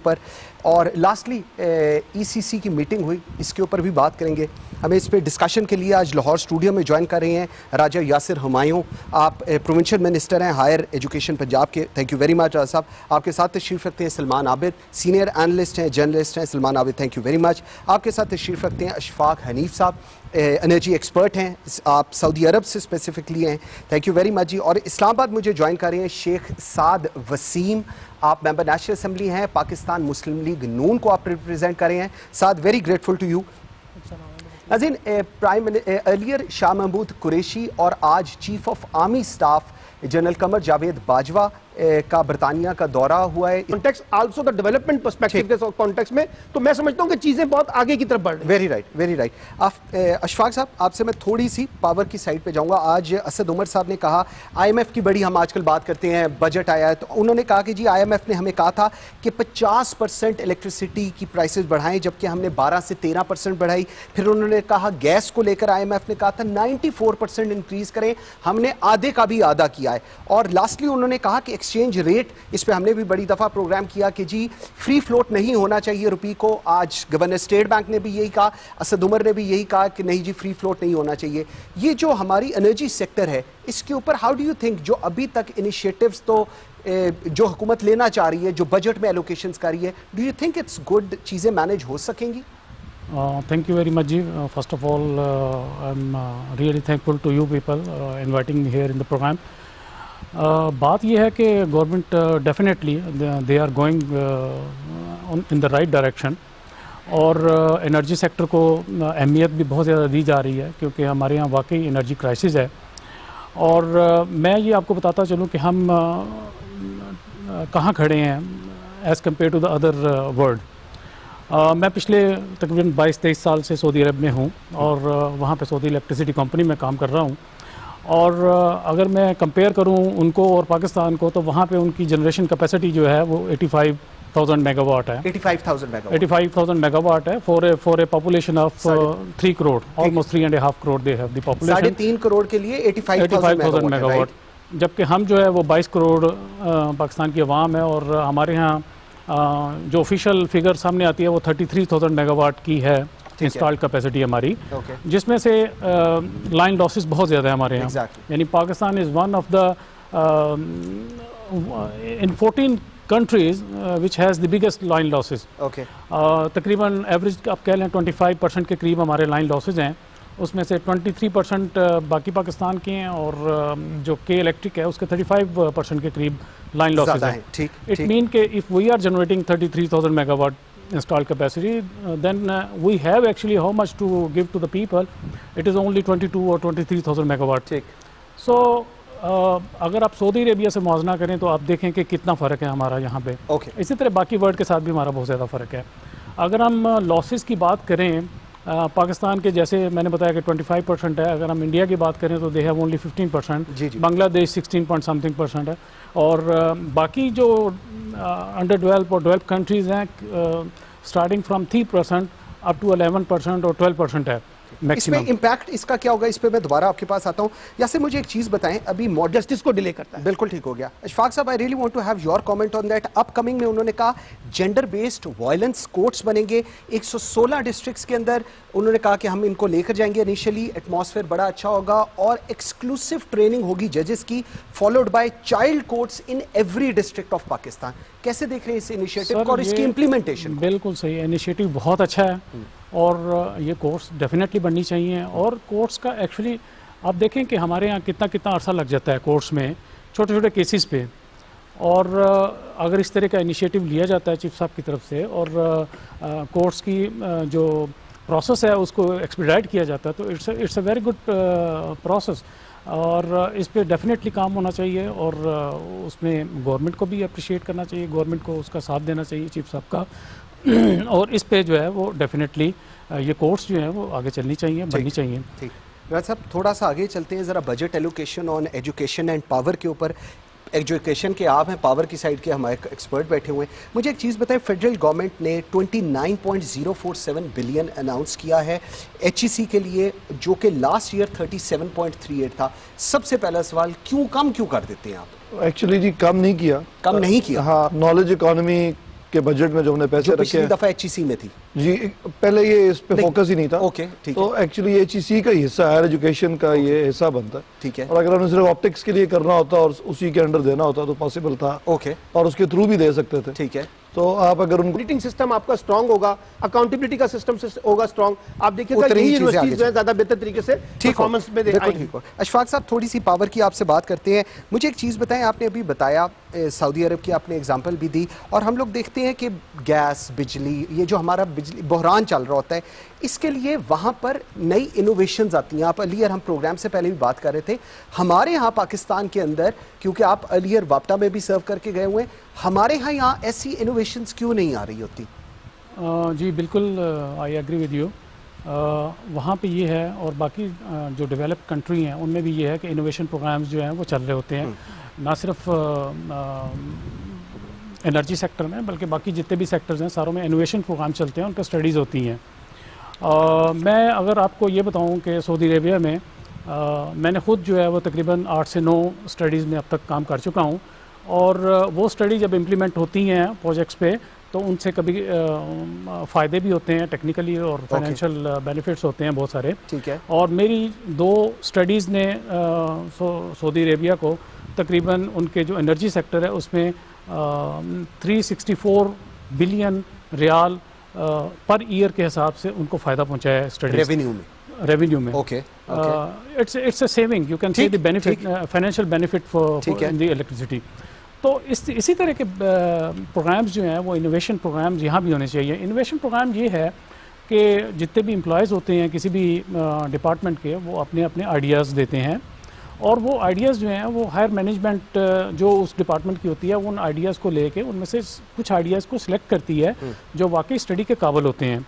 पर। और lastly ECC की मीटिंग हुई, इसके ऊपर भी बात करेंगे। हमें इस पे डिस्कशन के लिए आज लाहौर स्टूडियो में ज्वाइन कर रहे हैं राजा यासिर हुमायूं। आप प्रोविंशियल मिनिस्टर हैं हायर एजुकेशन पंजाब के। थैंक यू वेरी मच राजा साहब। आपके साथ तशरीफ़ रखते हैं सलमान आबिद, सीनियर एनालिस्ट हैं, जर्नलिस्ट हैं। Salman Abid, thank you very much. आपके साथ तशरीफ़ रखते हैं अशफाक हनीफ साहब, एनर्जी एक्सपर्ट हैं, आप सऊदी अरब से स्पेसिफिकली हैं। थैंक यू वेरी मच जी। और इस्लामाबाद मुझे ज्वाइन कर रहे हैं शेख साद वसीम, आप मेंबर नेशनल असेंबली हैं, पाकिस्तान मुस्लिम लीग नून को आप रिप्रेजेंट कर रहे हैं। Saad, very grateful to you. नाज़रीन, प्राइम अर्लियर शाह महमूद कुरैशी और आज chief of army staff general Qamar Javed Bajwa का बरतानिया का दौरा हुआ है। Context also the development perspective के कॉन्टेक्स्ट में, तो मैं समझता हूं कि चीजें बहुत आगे की तरफ बढ़ रही हैं। Very right, very right. Ashfaq साहब, आपसे मैं थोड़ी सी पावर की साइड पे जाऊंगा। आज असद उमर साहब ने कहा, आईएमएफ की बड़ी हम आजकल बात करते हैं, बजट आया है, तो उन्होंने कहा कि जी आईएमएफ ने हमें कहा था कि 50% इलेक्ट्रिसिटी की प्राइसेस बढ़ाएं, जबकि हमने 12 से 13% बढ़ाई। फिर उन्होंने कहा गैस को लेकर आईएमएफ ने कहा था 94% इंक्रीज करें, हमने आधे का भी आधा किया है। और लास्टली उन्होंने कहा कि एक्सचेंज रेट, इस पे हमने भी बड़ी दफा प्रोग्राम किया कि जी फ्री फ्लोट नहीं होना चाहिए रुपये को। आज गवर्नर स्टेट बैंक ने भी यही कहा, असद उमर ने भी यही कहा कि नहीं जी फ्री फ्लोट नहीं होना चाहिए। ये जो हमारी एनर्जी सेक्टर है, इसके ऊपर हाउ डू यू थिंक, जो अभी तक इनिशिएटिव्स तो जो हुकूमत लेना चाह रही है, जो बजट में एलोकेशंस कर रही है, do you think it's good, चीजें मैनेज हो सकेंगी? Thank you very much, Ji. First of all, I'm really thankful to you people inviting me here in the program. बात यह है कि government definitely they are going in the right direction, और energy sector को अहमियत भी बहुत ज़्यादा दी जा रही है, क्योंकि हमारे यहाँ वाकई एनर्जी क्राइसिस है। और मैं ये आपको बताता चलूँ कि हम कहाँ खड़े हैं as compare to the other world. मैं पिछले तकरीबन 22-23 साल से सऊदी अरब में हूँ, और वहाँ पे सऊदी इलेक्ट्रिसिटी कंपनी में काम कर रहा हूँ। और अगर मैं कंपेयर करूं उनको और पाकिस्तान को, तो वहाँ पे उनकी जनरेशन कैपेसिटी जो है वो 85,000 मेगावाट है। 85,000 मेगावाट है for a population of 3 crore, almost 3.5 crore they have the population. 3.5 crore के लिए 85,000 मेगावाट, जबकि हम जो है वो 22 करोड़ पाकिस्तान की आवाम है, और हमारे यहाँ जो ऑफिशियल फिगर सामने आती है वो 33,000 मेगावाट की है इंस्टॉल्ड कैपेसिटी हमारी, जिसमें से लाइन लॉसेस बहुत ज़्यादा है हमारे यहाँ। यानी Pakistan is one of the in 14 countries which has the biggest line losses. तकरीबन एवरेज आप कह लें 25% के करीब हमारे लाइन लॉसेस हैं, उसमें से 23% बाकी पाकिस्तान के हैं, और जो के इलेक्ट्रिक है उसके 35% के करीब लाइन लॉसेस हैं। इट मीन के if we are generating 33,000 megawatt installed capacity, then we have actually how much to give to the people. It is only 22 or 23,000 megawatt. So अगर आप सऊदी अरेबिया से मुआवजा करें तो आप देखें कि कितना फ़र्क है हमारा यहाँ पे। इसी तरह बाकी वर्ल्ड के साथ भी हमारा बहुत ज़्यादा फ़र्क है। अगर हम लॉसेस की बात करें, पाकिस्तान के जैसे मैंने बताया कि 25% है, अगर हम इंडिया की बात करें तो दे हैव ओनली 15%, बांग्लादेश 16% है, और बाकी जो अंडर डेवलप और डेवलप कंट्रीज़ हैं स्टार्टिंग फ्रॉम 3% अप टू 11% और 12% है मैक्सिमम। इसमें इम्पैक्ट इसका क्या होगा, इस पे मैं दोबारा आपके पास आता हूँ। यासिर, मुझे एक चीज़ बताएं, अभी जस्टिस को डिले करता है। बिल्कुल ठीक हो गया। अशफाक साहब, I really want to have your comment on that. Upcoming में उन्होंने कहा जेंडर बेस्ड वायलेंस कोर्ट्स बनेंगे 116 डिस्ट्रिक्ट्स के अंदर। उन्होंने कहा कि हम इनको लेकर जाएंगे, इनिशियली एटमॉस्फेयर बड़ा अच्छा होगा, और एक्सक्लूसिव ट्रेनिंग होगी जजेस की, followed by child courts in every district of Pakistan. कैसे देख रहे हैं इस इनिशिएटिव को और इसकी इम्प्लीमेंटेशन? बिल्कुल सही, इनिशिएटिव बहुत अच्छा है, और ये कोर्स डेफिनेटली बननी चाहिए। और कोर्स का एक्चुअली आप देखें कि हमारे यहाँ कितना अरसा लग जाता है कोर्स में, छोटे छोटे केसेस पे, और अगर इस तरह का इनिशिएटिव लिया जाता है चीफ साहब की तरफ से, और कोर्स की जो प्रोसेस है उसको एक्सपीडाइट किया जाता है, तो it's a very good process, और इस पे डेफिनेटली काम होना चाहिए, और उसमें गवर्नमेंट को भी अप्रिशिएट करना चाहिए, गवर्नमेंट को उसका साथ देना चाहिए चीफ साहब का। और इस पे जो है वो डेफिनेटली ये कोर्स जो है वो आगे चलनी चाहिए, बननी चाहिए। ठीक राज साहब, थोड़ा सा आगे चलते हैं ज़रा budget allocation on education and power के ऊपर। एजुकेशन के आप हैं, पावर की साइड के हमारे एक्सपर्ट बैठे हुए हैं। मुझे एक चीज़ बताएं, फेडरल गवर्नमेंट ने 29.047 बिलियन अनाउंस किया है HEC के लिए, जो कि लास्ट ईयर 37.38 था। सबसे पहला सवाल, क्यों कर देते हैं आप? एक्चुअली जी कम नहीं किया। हाँ, नॉलेज इकोनॉमी के बजट में जो हमने पैसे रखे पिछली दफा HEC में थी जी, पहले ये इस पे फोकस ही नहीं था। ओके, ठीक तो एक्चुअली ये HEC का ही हिस्सा, हायर एजुकेशन का ये हिस्सा बनता है। ठीक है। और अगर हमने सिर्फ ऑप्टिक्स के लिए करना होता और उसी के अंडर देना होता तो पॉसिबल था। ओके। और उसके थ्रू भी दे सकते थे। ठीक है। तो आप अगर उनको ऑडिटिंग सिस्टम आपका स्ट्रांग होगा, अकाउंटेबिलिटी का सिस्टम होगा स्ट्रांग, आप देखिएगा यही यूनिवर्सिटीज जो है ज्यादा बेहतर तरीके से परफॉर्मेंस में देंगे। अशफाक साहब, थोड़ी सी पावर की आपसे बात करते हैं। मुझे एक चीज़ बताएं, आपने अभी बताया सऊदी अरब की आपने एग्जांपल भी दी, और हम लोग देखते हैं कि गैस, बिजली, ये जो हमारा बिजली बहरान चल रहा होता है, इसके लिए वहाँ पर नई इनोवेशंस आती हैं। आप अलियर, हम प्रोग्राम से पहले भी बात कर रहे थे, हमारे यहाँ पाकिस्तान के अंदर, क्योंकि आप अलियर वापटा में भी सर्व करके गए हुए हैं, हमारे यहाँ ऐसी इनोवेशंस क्यों नहीं आ रही होती? जी बिल्कुल, आई एग्री विद यू। वहाँ पे ये है, और बाकी जो डेवलप्ड कंट्री हैं उनमें भी ये है कि इनोवेशन प्रोग्राम्स जो हैं वो चल रहे होते हैं, ना सिर्फ एनर्जी सेक्टर में बल्कि बाकी जितने भी सेक्टर्स हैं सारों में इनोवेशन प्रोग्राम चलते हैं, उन पर स्टडीज़ होती हैं। मैं अगर आपको ये बताऊं कि सऊदी अरेबिया में मैंने ख़ुद जो है वो तकरीबन 8 से 9 स्टडीज़ में अब तक काम कर चुका हूं, और वो स्टडी जब इम्प्लीमेंट होती हैं प्रोजेक्ट्स पे तो उनसे कभी फ़ायदे भी होते हैं टेक्निकली, और फाइनेंशियल बेनिफिट्स होते हैं बहुत सारे। ठीक है। और मेरी 2 स्टडीज़ ने सऊदी अरेबिया को तकरीबन उनके जो एनर्जी सेक्टर है उसमें 364 बिलियन रियाल पर ईयर के हिसाब से उनको फ़ायदा पहुंचाया है स्टडीज रेवेन्यू में। Okay, it's a saving, you can see the benefit, financial benefit for in the electricity. तो इसी तरह के प्रोग्राम्स जो हैं वो इनोवेशन प्रोग्राम्स यहाँ भी होने चाहिए। इनोवेशन प्रोग्राम ये है कि जितने भी एम्प्लॉयज़ होते हैं किसी भी डिपार्टमेंट के, वो अपने अपने आइडियाज़ देते हैं, और वो आइडियाज़ जो हैं वो हायर मैनेजमेंट जो उस डिपार्टमेंट की होती है वो उन आइडियाज़ को लेके उनमें से कुछ आइडियाज़ को सिलेक्ट करती है जो वाकई स्टडी के काबिल होते हैं,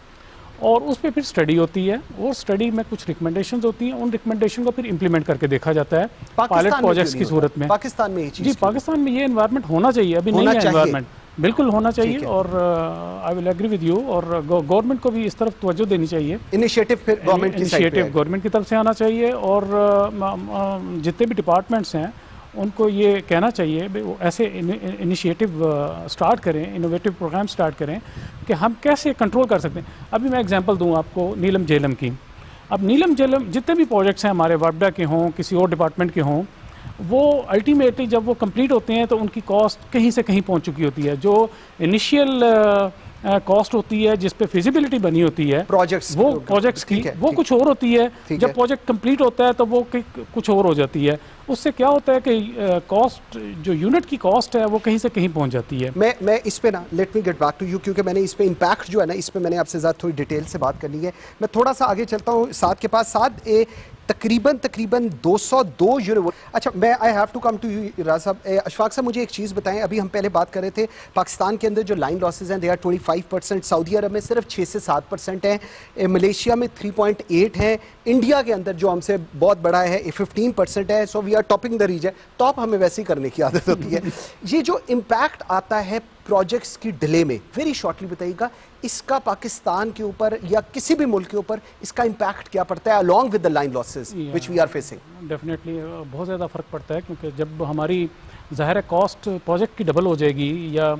और उस पर फिर स्टडी होती है, और स्टडी में कुछ रिकमेंडेशंस होती हैं, उन रिकमेंडेशन को फिर इंप्लीमेंट करके देखा जाता है पायलट प्रोजेक्ट्स की सूरत में। पाकिस्तान में जी, पाकिस्तान में ये एनवायरनमेंट होना चाहिए, अभी नहीं है एनवायरनमेंट, बिल्कुल होना चाहिए, और I will agree with you. और गवर्नमेंट को भी इस तरफ तवज्जो देनी चाहिए, इनिशिएटिव फिर गवर्नमेंट की तरफ से आना चाहिए, और जितने भी डिपार्टमेंट्स हैं उनको ये कहना चाहिए वो ऐसे इनिशिएटिव स्टार्ट करें, इनोवेटिव प्रोग्राम स्टार्ट करें कि हम कैसे कंट्रोल कर सकते हैं। अभी मैं एग्जांपल दूं आपको नीलम झेलम की। अब नीलम झेलम जितने भी प्रोजेक्ट्स हैं हमारे वापडा के हों, किसी और डिपार्टमेंट के हों, वो अल्टीमेटली जब वो कंप्लीट होते हैं तो उनकी कॉस्ट कहीं से कहीं पहुंच चुकी होती है। जो इनिशियल कॉस्ट होती है जिस पे फिजिबिलिटी बनी होती है प्रोजेक्ट्स की, वो कुछ और होती है, जब प्रोजेक्ट कंप्लीट होता है तो वो कुछ और हो जाती है। उससे क्या होता है कि कॉस्ट, जो यूनिट की कॉस्ट है वो कहीं से कहीं पहुंच जाती है। मैं इस पे ना, let me get back to you, क्योंकि मैंने इस पे इम्पैक्ट जो है ना, इस पे मैंने आपसे ज़्यादा थोड़ी डिटेल से बात करनी है। मैं थोड़ा सा आगे चलता हूँ साद के पास। साद तकरीबन 202 यूनिवर्सिटी। अच्छा, मैं I have to come to you Raj साहब। अशफाक साहब, मुझे एक चीज़ बताएं, अभी हम पहले बात कर रहे थे पाकिस्तान के अंदर जो लाइन लॉसेज हैं दे आर 25%, सऊदी अरब में सिर्फ 6 से 7% हैं, मलेशिया में 3.8 हैं, इंडिया के अंदर जो हमसे बहुत बड़ा है 15% है। So we are topping the region. Top हमें वैसे ही करने की आदत होती है। ये जो इम्पैक्ट आता है प्रोजेक्ट्स की डिले में, वेरी शॉर्टली बताइएगा, इसका पाकिस्तान के ऊपर या किसी भी मुल्क के ऊपर इसका इम्पैक्ट क्या पड़ता है along with the line losses which we are facing? Definitely बहुत ज़्यादा फ़र्क पड़ता है, क्योंकि जब हमारी ज़ाहिर है कॉस्ट प्रोजेक्ट की डबल हो जाएगी या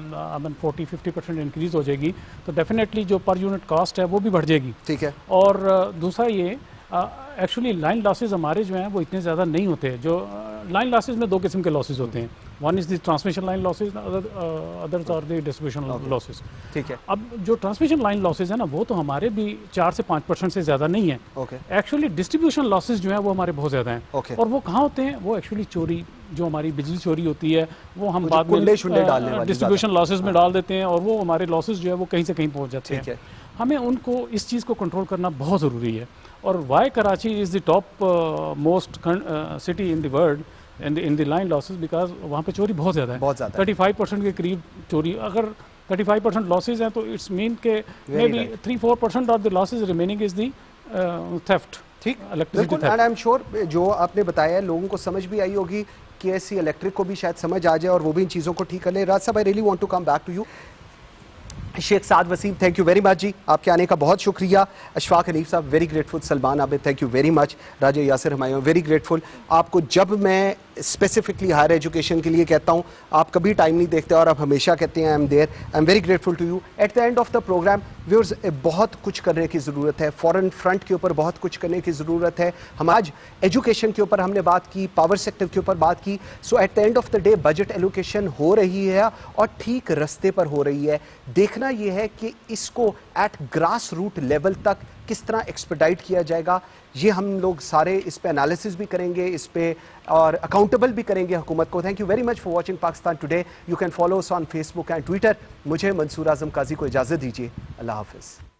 40-50% इंक्रीज़ हो जाएगी, तो डेफिनेटली जो पर यूनिट कॉस्ट है वो भी बढ़ जाएगी। ठीक है। और दूसरा ये एक्चुअली लाइन लॉसेज हमारे जो हैं वो इतने ज़्यादा नहीं होते। जो लाइन लॉसेज में 2 किस्म के लॉसेज होते हैं, one is the transmission line losses, others are the distribution losses. ठीक है। अब जो ट्रांसमिशन लाइन लॉसेज है ना, वो तो हमारे भी 4 से 5% से ज़्यादा नहीं है। एक्चुअली डिस्ट्रीब्यूशन लॉसेज जो है वो हमारे बहुत ज़्यादा हैं। और वो कहाँ होते हैं? वो एक्चुअली चोरी, जो हमारी बिजली चोरी होती है वो हम बाद में डिस्ट्रीब्यूशन लॉसेज में डाल देते हैं, और वो हमारे लॉसेज जो है वो कहीं से कहीं पहुँच जाते हैं। हमें उनको, इस चीज़ को कंट्रोल करना बहुत ज़रूरी है। और why Karachi is the top most city in the world in the line losses, because वहाँ पे चोरी बहुत ज़्यादा है, 35% के करीब चोरी। अगर 35% लॉसेज हैं तो इट्स मीन के may be 3-4% of the losses remaining is the theft. ठीक, बिल्कुल। एंड आई एम श्योर जो आपने बताया लोगों को समझ भी आई होगी, KSC इलेक्ट्रिक को भी शायद समझ आ जाए और वो भी इन चीज़ों को ठीक कर ले। राज साहब, I really want to come back to you. Sheikh Saad Waseem, thank you very much ji, आपके आने का बहुत शुक्रिया। अशफाक हनीफ साहब, very grateful. Salman Abid, thank you very much. Raja Yasir Humayun, very grateful. आपको जब मैं स्पेसिफिकली हायर एजुकेशन के लिए कहता हूँ, आप कभी टाइम नहीं देखते और आप हमेशा कहते हैं I am there, I am very grateful to you. At the end of the programme viewers, बहुत कुछ करने की ज़रूरत है, फॉरेन फ्रंट के ऊपर बहुत कुछ करने की ज़रूरत है। हम आज एजुकेशन के ऊपर हमने बात की, पावर सेक्टर के ऊपर बात की। So at the end of the day budget allocation हो रही है और ठीक रास्ते पर हो रही है। देखना यह है कि इसको एट ग्रास रूट लेवल तक किस तरह एक्सपेडाइट किया जाएगा, ये हम लोग सारे इस पे एनालिसिस भी करेंगे, इस पे और अकाउंटेबल भी करेंगे हुकूमत को। Thank you very much for watching Pakistan today. You can follow us on Facebook and Twitter. मुझे मंसूर आजम काजी को इजाज़त दीजिए। अल्लाह हाफिज़।